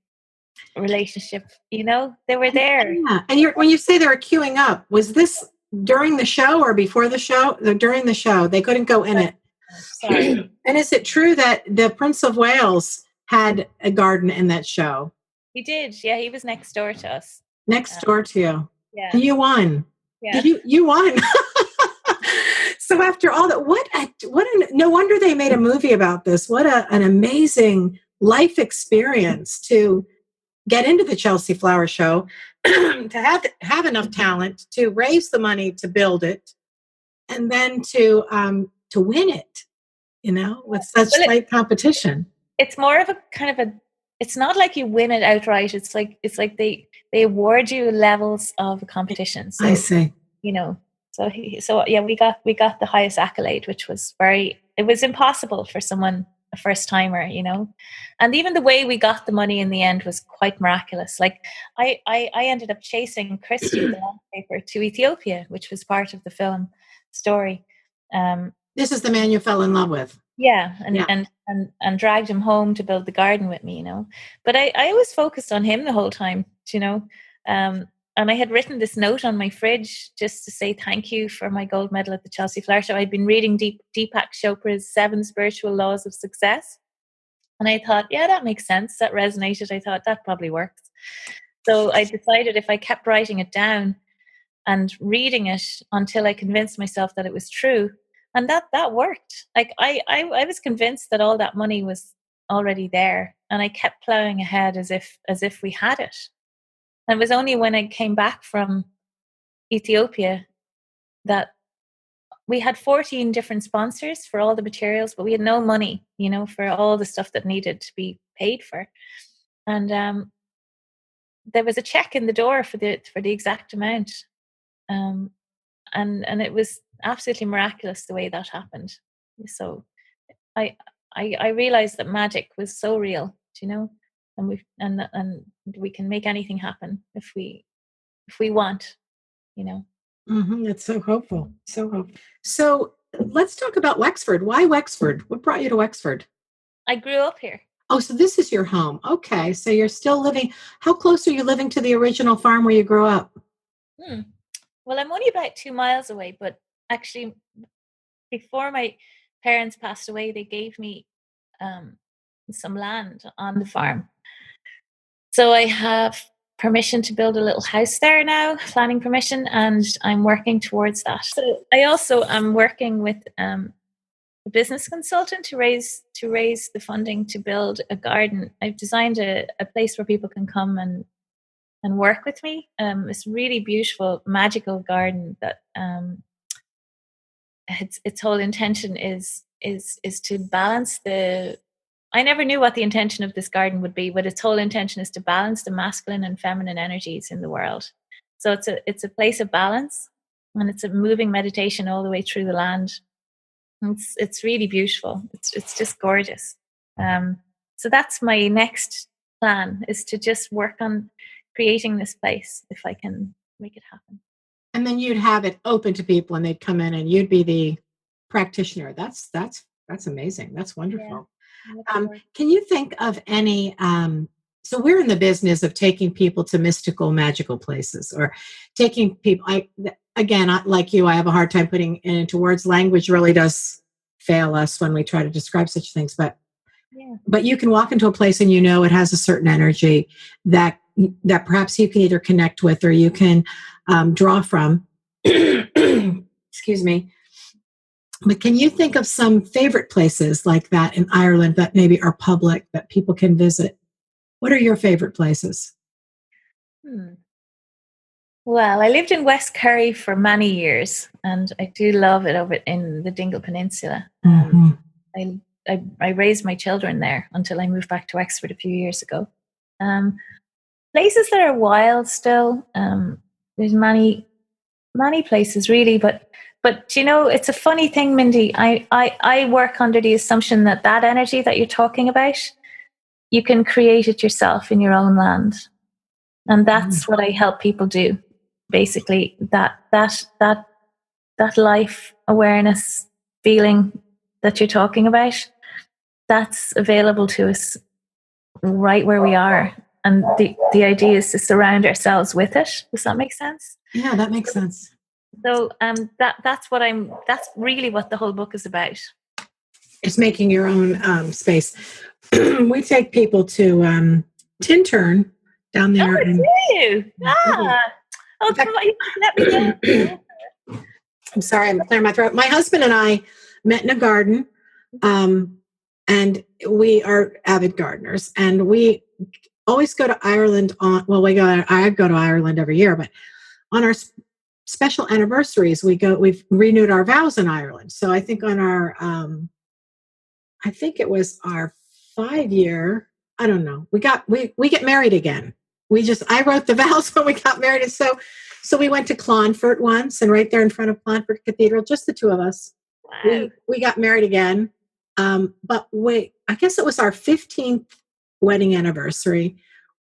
Speaker 2: relationship, they were there.
Speaker 1: Yeah. And when you say they were queuing up, was this during the show or before the show? During the show, they couldn't go in it.
Speaker 2: Sorry.
Speaker 1: And is it true that the Prince of Wales had a garden in that show?
Speaker 2: He did. Yeah, he was next door to us.
Speaker 1: Next door to you.
Speaker 2: Yeah.
Speaker 1: And you won.
Speaker 2: Yeah.
Speaker 1: You won. So after all that, no wonder they made a movie about this. What an amazing life experience to get into the Chelsea Flower Show, to have enough talent to raise the money to build it, and then to win it, with such great competition.
Speaker 2: It's more of a kind of it's not like you win it outright. It's like they award you levels of a competition. So,
Speaker 1: I see.
Speaker 2: So yeah, we got the highest accolade, which was it was impossible for someone, a first timer, and even the way we got the money in the end was quite miraculous. Like I ended up chasing Christy, the landscaper, to Ethiopia, which was part of the film story.
Speaker 1: This is the man you fell in love with.
Speaker 2: Yeah, and dragged him home to build the garden with me, But I was focused on him the whole time, and I had written this note on my fridge just to say thank you for my gold medal at the Chelsea Flower Show. I'd been reading Deepak Chopra's 7 Spiritual Laws of Success. And I thought, yeah, that makes sense. That resonated. I thought that probably works. So I decided if I kept writing it down and reading it until I convinced myself that it was true, and that worked. Like I was convinced that all that money was already there, and I kept plowing ahead as if we had it. And it was only when I came back from Ethiopia that we had 14 different sponsors for all the materials, but we had no money, for all the stuff that needed to be paid for. And there was a check in the door for the exact amount. And it was absolutely miraculous the way that happened. So I realized that magic was so real, and we can make anything happen if we want,
Speaker 1: It's so hopeful. So hopeful. So let's talk about Wexford. Why Wexford? What brought you to Wexford?
Speaker 2: I grew up here.
Speaker 1: Oh, so this is your home. Okay. So you're still living. How close are you living to the original farm where you grew up?
Speaker 2: Well, I'm only about 2 miles away, but actually before my parents passed away, they gave me some land on the farm. So I have permission to build a little house there now, planning permission, and I'm working towards that. So I also am working with a business consultant to raise the funding to build a garden. I've designed a place where people can come and work with me. It's really beautiful, magical garden that its whole intention is to balance the. I never knew what the intention of this garden would be, but its whole intention is to balance the masculine and feminine energies in the world. So it's a place of balance, and it's a moving meditation all the way through the land. It's really beautiful. It's just gorgeous. So that's my next plan, is to just work on creating this place if I can make it happen.
Speaker 1: And then you'd have it open to people, and they'd come in, and you'd be the practitioner. That's amazing. That's wonderful. Yeah. Can you think of any? So we're in the business of taking people to mystical, magical places, or taking people. Like you, I have a hard time putting it into words. Language really does fail us when we try to describe such things. But you can walk into a place and it has a certain energy that perhaps you can either connect with or you can draw from. Excuse me. But can you think of some favorite places like that in Ireland that maybe are public that people can visit? What are your favorite places?
Speaker 2: Well, I lived in West Kerry for many years, and I do love it over in the Dingle Peninsula. I raised my children there until I moved back to Wexford a few years ago. Places that are wild still. There's many places really, but it's a funny thing, Mindy. I work under the assumption that energy that you're talking about, you can create it yourself in your own land, and that's what I help people do. Basically, that life awareness feeling that you're talking about, that's available to us right where we are. And the idea is to surround ourselves with it. Does that make sense?
Speaker 1: Yeah, that makes sense.
Speaker 2: So that's really what the whole book is about.
Speaker 1: It's making your own space. We take people to Tintern down there.
Speaker 2: Oh,
Speaker 1: And
Speaker 2: do you?
Speaker 1: in
Speaker 2: Oh,
Speaker 1: fact,
Speaker 2: come on, you let me know.
Speaker 1: I'm sorry, I'm clearing my throat. My husband and I met in a garden, and we are avid gardeners, and we always go to Ireland I go to Ireland every year, but on our special anniversaries, we've renewed our vows in Ireland. So I think on our, I think it was our 5 year, I don't know. We get married again. I wrote the vows when we got married. And so we went to Clonfert once, and right there in front of Clonfert Cathedral, just the two of us,
Speaker 2: Wow.
Speaker 1: we got married again. But I guess it was our 15th wedding anniversary.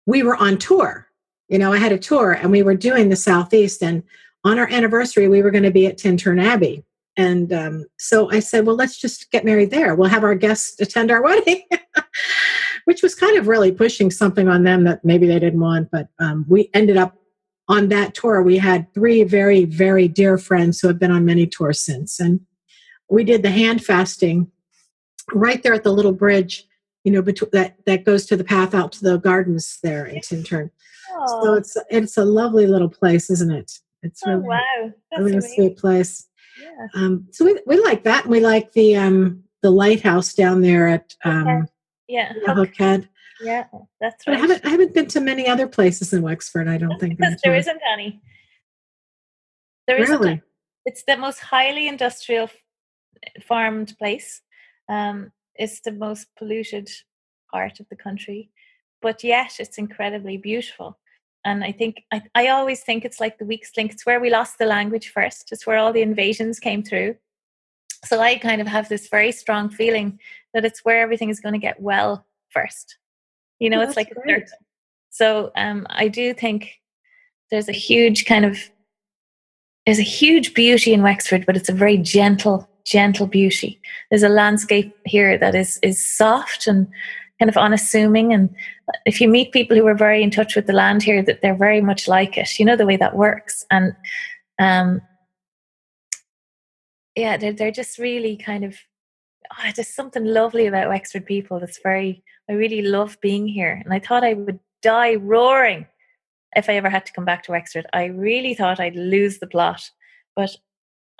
Speaker 1: We were on tour. I had a tour, and we were doing the Southeast, and on our anniversary, we were going to be at Tintern Abbey. And so I said, well, let's just get married there. We'll have our guests attend our wedding, which was kind of really pushing something on them that maybe they didn't want. But we ended up on that tour. We had 3 very, very dear friends who have been on many tours since. And we did the hand fasting right there at the little bridge, between that goes to the path out to the gardens there in Tintern.
Speaker 2: Oh.
Speaker 1: So it's a lovely little place, isn't it? It's really,
Speaker 2: wow. That's
Speaker 1: really a
Speaker 2: amazing.
Speaker 1: sweet place.
Speaker 2: Yeah.
Speaker 1: So we like that, and we like the lighthouse down there at Hookhead.
Speaker 2: Yeah, that's
Speaker 1: But
Speaker 2: right.
Speaker 1: I haven't been to many other places in Wexford. I don't think
Speaker 2: because there isn't any. There isn't.
Speaker 1: Really?
Speaker 2: It's the most highly industrial farmed place. It's the most polluted part of the country, but yet it's incredibly beautiful. And I think I always think it's like the weakest link. It's where we lost the language first. It's where all the invasions came through. So I kind of have this very strong feeling that it's where everything is going to get well first. It's like a circle. So I do think there's a huge beauty in Wexford, but it's a very gentle beauty. There's a landscape here that is soft and kind of unassuming. And if you meet people who are very in touch with the land here, that they're very much like it, the way that works. And they're just really kind of, there's something lovely about Wexford people. I really love being here. And I thought I would die roaring if I ever had to come back to Wexford. I really thought I'd lose the plot, but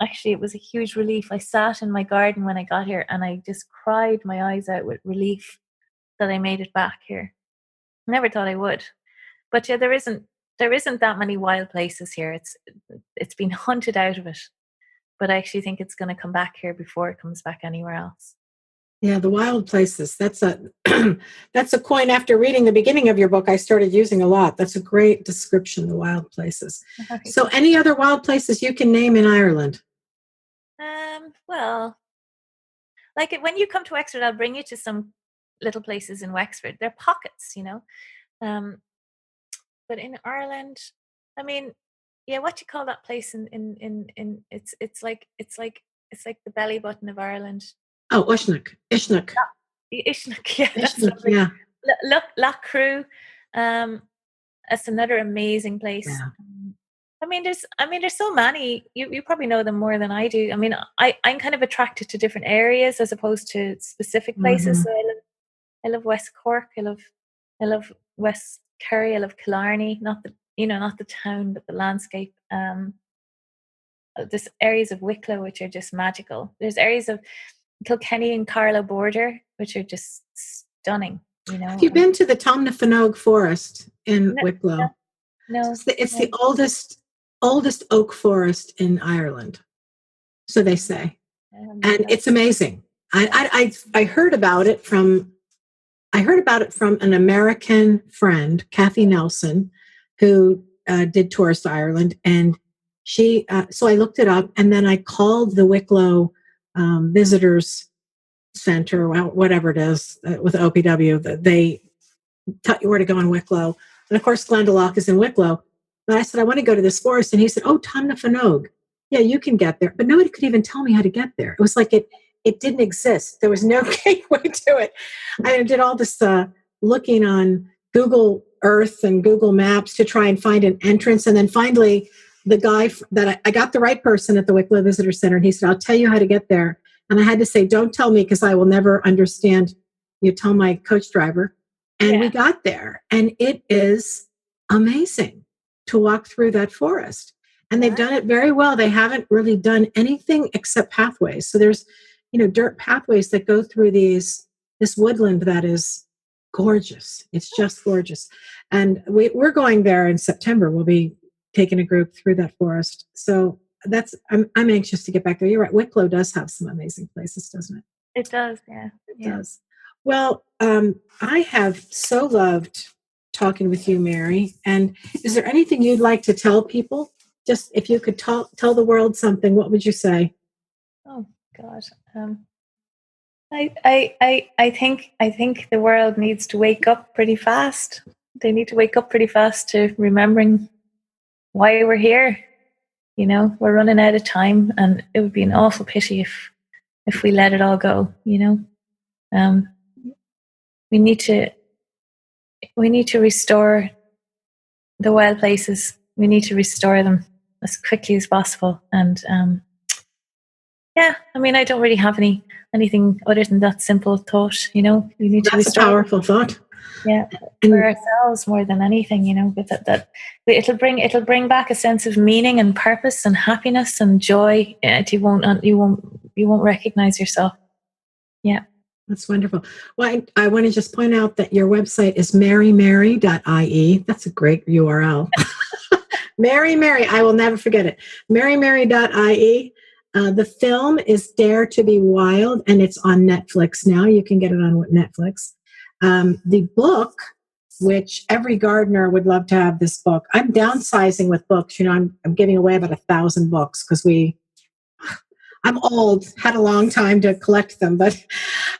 Speaker 2: actually it was a huge relief. I sat in my garden when I got here, and I just cried my eyes out with relief that I made it back here. Never thought I would. But yeah, there isn't that many wild places here. It's been hunted out of it. But I actually think it's going to come back here before it comes back anywhere else.
Speaker 1: Yeah, the wild places. That's a that's a coin after reading the beginning of your book I started using a lot. That's a great description, the wild places. So any other wild places you can name in Ireland?
Speaker 2: Well, like when you come to Wexford, I'll bring you to some little places in Wexford. They're pockets, but in Ireland, I mean, yeah, what do you call that place in it's like the belly button of Ireland.
Speaker 1: Oh, Uisneach.
Speaker 2: Uisneach, yeah, that's lovely.
Speaker 1: Yeah.
Speaker 2: Loch Crew, that's another amazing place.
Speaker 1: Yeah.
Speaker 2: I mean, there's so many. You probably know them more than I do. I mean, I'm kind of attracted to different areas as opposed to specific places.
Speaker 1: Mm-hmm.
Speaker 2: So I love West Cork. I love West Kerry. I love Killarney. Not the town, but the landscape. There's areas of Wicklow which are just magical. There's areas of Kilkenny and Carlow border which are just stunning.
Speaker 1: Have you been to the Tomnafanogue forest in Wicklow?
Speaker 2: No.
Speaker 1: It's the oldest oak forest in Ireland, so they say, and it's amazing. I heard about it from an American friend, Kathy Nelson, who did Tourist Ireland, and she. So I looked it up, and then I called the Wicklow Visitors Center, whatever it is, with OPW. They taught you where to go in Wicklow, and of course, Glendalough is in Wicklow. But I said, I want to go to this forest. And he said, oh, Tomnafanogue. Yeah, you can get there. But nobody could even tell me how to get there. It was like it didn't exist. There was no gateway to it. I did all this looking on Google Earth and Google Maps to try and find an entrance. And then finally, the guy I got the right person at the Wicklow Visitor Center. And he said, I'll tell you how to get there. And I had to say, don't tell me because I will never understand. You tell my coach driver. And we got there, and it is amazing to walk through that forest. And they've done it very well. They haven't really done anything except pathways. So there's, dirt pathways that go through this woodland that is gorgeous. It's just gorgeous. And we're going there in September. We'll be taking a group through that forest. So I'm anxious to get back there. You're right. Wicklow does have some amazing places, doesn't it?
Speaker 2: It does, yeah.
Speaker 1: It does. Well, I have so loved talking with you, Mary. And is there anything you'd like to tell people? Just if you could tell the world something, what would you say?
Speaker 2: Oh God. I think the world needs to wake up pretty fast. They need to wake up pretty fast to remembering why we're here. We're running out of time, and it would be an awful pity if we let it all go. We need to restore the wild places. We need to restore them as quickly as possible. And I don't really have anything other than that simple thought. We need to restore.
Speaker 1: That's a powerful thought.
Speaker 2: Yeah, for ourselves more than anything. But that it'll bring back a sense of meaning and purpose and happiness and joy. And you won't recognize yourself. Yeah.
Speaker 1: That's wonderful. Well, I want to just point out that your website is marymary.ie. That's a great URL. Mary, I will never forget it. marymary.ie. The film is Dare to Be Wild, and it's on Netflix now. You can get it on Netflix. The book, which every gardener would love to have this book. I'm downsizing with books. I'm giving away about 1,000 books because I'm old, had a long time to collect them, but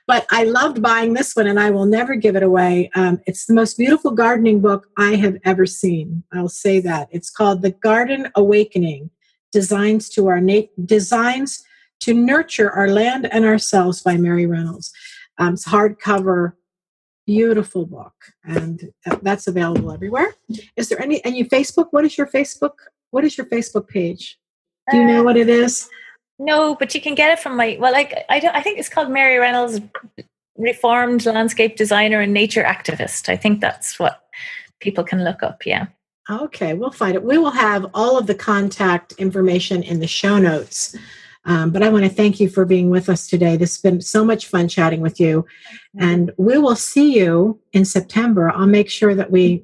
Speaker 1: I loved buying this one, and I will never give it away. It's the most beautiful gardening book I have ever seen. I'll say that. It's called The Garden Awakening, Designs to Nurture Our Land and Ourselves by Mary Reynolds. It's hardcover, beautiful book, and that's available everywhere. Is there and you Facebook? What is your Facebook page? Do you know what it is?
Speaker 2: No, but you can get it from I think it's called Mary Reynolds, Reformed Landscape Designer and Nature Activist. I think that's what people can look up, yeah.
Speaker 1: Okay, we'll find it. We will have all of the contact information in the show notes. But I want to thank you for being with us today. This has been so much fun chatting with you. And we will see you in September. I'll make sure that we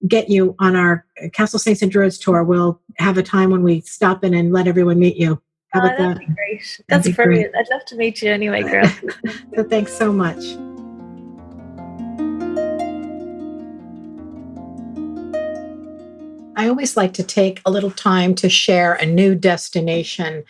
Speaker 1: get you on our Castle Saints and Druids tour. We'll have a time when we stop in and let everyone meet you. How about
Speaker 2: that'd be great. That's brilliant. Great. I'd love to meet you anyway, girl.
Speaker 1: So thanks so much. I always like to take a little time to share a new destination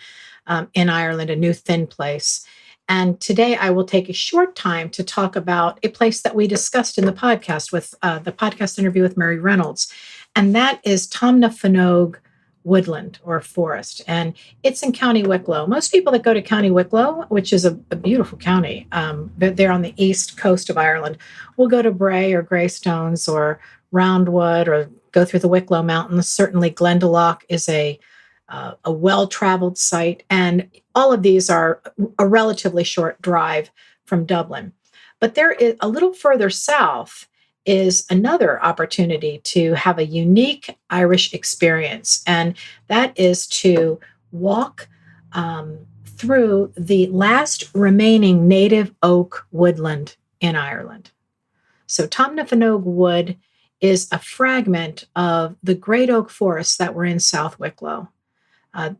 Speaker 1: in Ireland, a new thin place. And today I will take a short time to talk about a place that we discussed in the podcast with the podcast interview with Mary Reynolds. And that is Tomnafinogue Woodland or Forest. And it's in County Wicklow. Most people that go to County Wicklow, which is a beautiful county, they're on the east coast of Ireland, will go to Bray or Greystones or Roundwood or go through the Wicklow Mountains. Certainly Glendalough is a well-traveled site, and all of these are a relatively short drive from Dublin. But there is a little further south is another opportunity to have a unique Irish experience, and that is to walk through the last remaining native oak woodland in Ireland. So Tomnafinogue Wood is a fragment of the great oak forests that were in South Wicklow.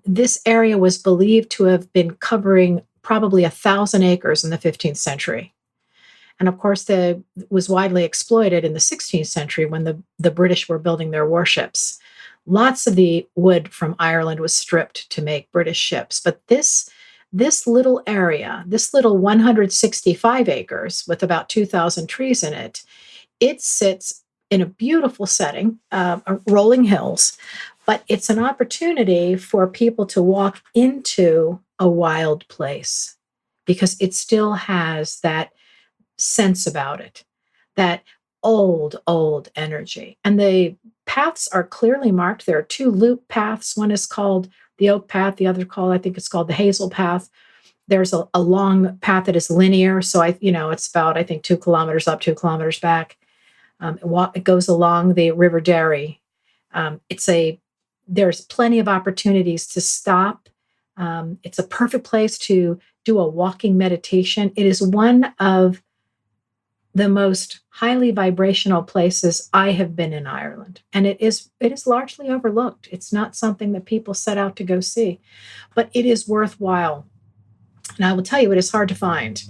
Speaker 1: This area was believed to have been covering probably 1,000 acres in the 15th century. And of course, it was widely exploited in the 16th century when the British were building their warships. Lots of the wood from Ireland was stripped to make British ships. But this little area, this little 165 acres with about 2,000 trees in it, it sits in a beautiful setting, rolling hills. But it's an opportunity for people to walk into a wild place because it still has that sense about it, that old energy. And the paths are clearly marked. There are 2 loop paths. One is called the Oak Path. The other I think it's called the Hazel Path. There's a long path that is linear. So it's about, I think, 2 kilometers up, 2 kilometers back. It goes along the River Derry. There's plenty of opportunities to stop. It's a perfect place to do a walking meditation. It is one of the most highly vibrational places I have been in Ireland. And it is largely overlooked. It's not something that people set out to go see, but it is worthwhile. And I will tell you, it is hard to find.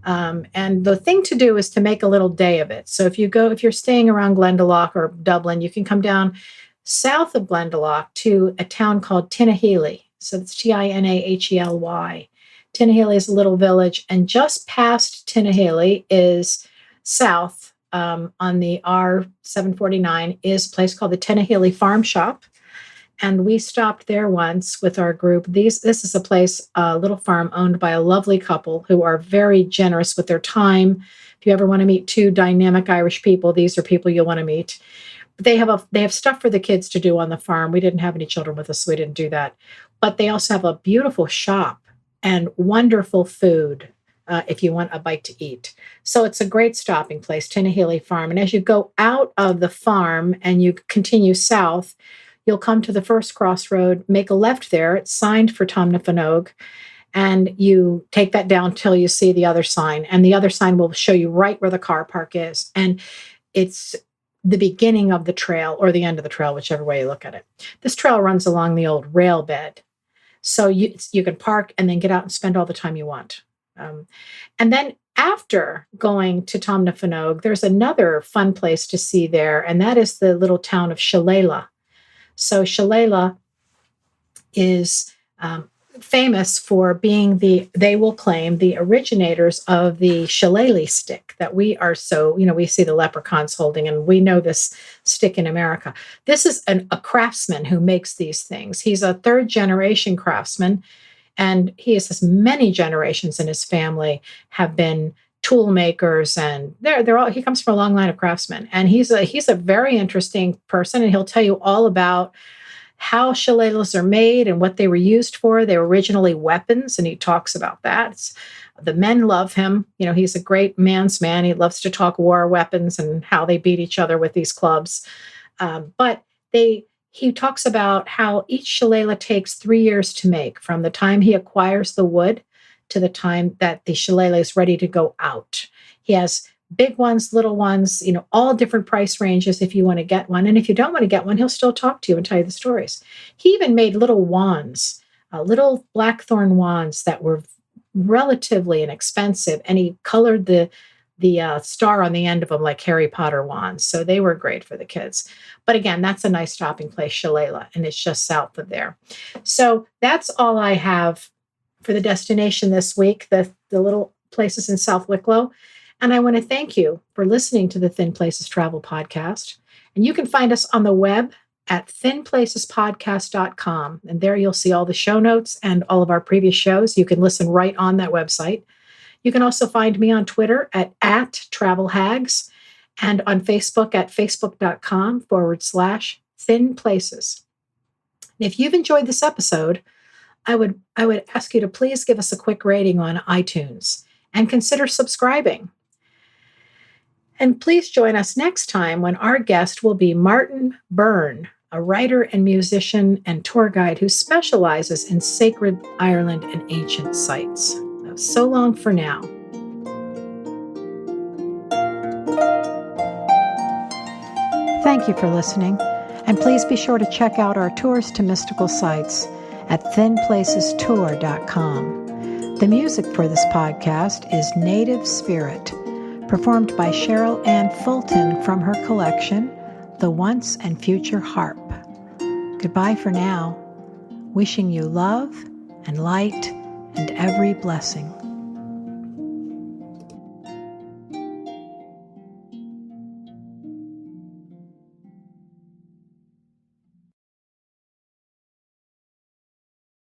Speaker 1: And the thing to do is to make a little day of it. So if you're staying around Glendalough or Dublin, you can come down south of Glendalough to a town called Tinahely. So it's Tinahely. Tinahely is a little village, and just past Tinahely is south on the R749 is a place called the Tinahely Farm Shop. And we stopped there once with our group. This is a little farm owned by a lovely couple who are very generous with their time. If you ever want to meet two dynamic Irish people, these are people you'll want to meet. They have stuff for the kids to do on the farm. We didn't have any children with us, so we didn't do that. But they also have a beautiful shop and wonderful food if you want a bite to eat. So it's a great stopping place, Tinahely Farm. And as you go out of the farm and you continue south, you'll come to the first crossroad, make a left there. It's signed for Tomnafanogue. And you take that down till you see the other sign. And the other sign will show you right where the car park is. And it's the beginning of the trail or the end of the trail, whichever way you look at it. This trail runs along the old rail bed. So you can park and then get out and spend all the time you want. And then after going to Tomnafanogue, there's another fun place to see there. And that is the little town of Shillelagh. So Shillelagh is famous for being they will claim, the originators of the shillelagh stick that we see the leprechauns holding, and we know this stick in America. This is a craftsman who makes these things. He's a third generation craftsman, and he has many generations in his family have been tool makers, and he comes from a long line of craftsmen, and he's a very interesting person, and he'll tell you all about how shillelaghs are made and what they were used for. They were originally weapons, and he talks about that. The men love him. He's a great man's man. He loves to talk war weapons and how they beat each other with these clubs. But he talks about how each shillelagh takes 3 years to make, from the time he acquires the wood to the time that the shillelagh is ready to go out. He has big ones, little ones, all different price ranges if you want to get one. And if you don't want to get one, he'll still talk to you and tell you the stories. He even made little wands, little blackthorn wands that were relatively inexpensive. And he colored the star on the end of them like Harry Potter wands. So they were great for the kids. But again, that's a nice stopping place, Shillelagh, and it's just south of there. So that's all I have for the destination this week, the little places in South Wicklow. And I want to thank you for listening to the Thin Places Travel Podcast. And you can find us on the web at thinplacespodcast.com. And there you'll see all the show notes and all of our previous shows. You can listen right on that website. You can also find me on Twitter at @TravelHags and on Facebook at facebook.com/thinplaces. And if you've enjoyed this episode, I would ask you to please give us a quick rating on iTunes and consider subscribing. And please join us next time when our guest will be Martin Byrne, a writer and musician and tour guide who specializes in sacred Ireland and ancient sites. So long for now. Thank you for listening, and please be sure to check out our tours to mystical sites at thinplacestour.com. The music for this podcast is Native Spirit, performed by Cheryl Ann Fulton from her collection, The Once and Future Harp. Goodbye for now, wishing you love and light and every blessing.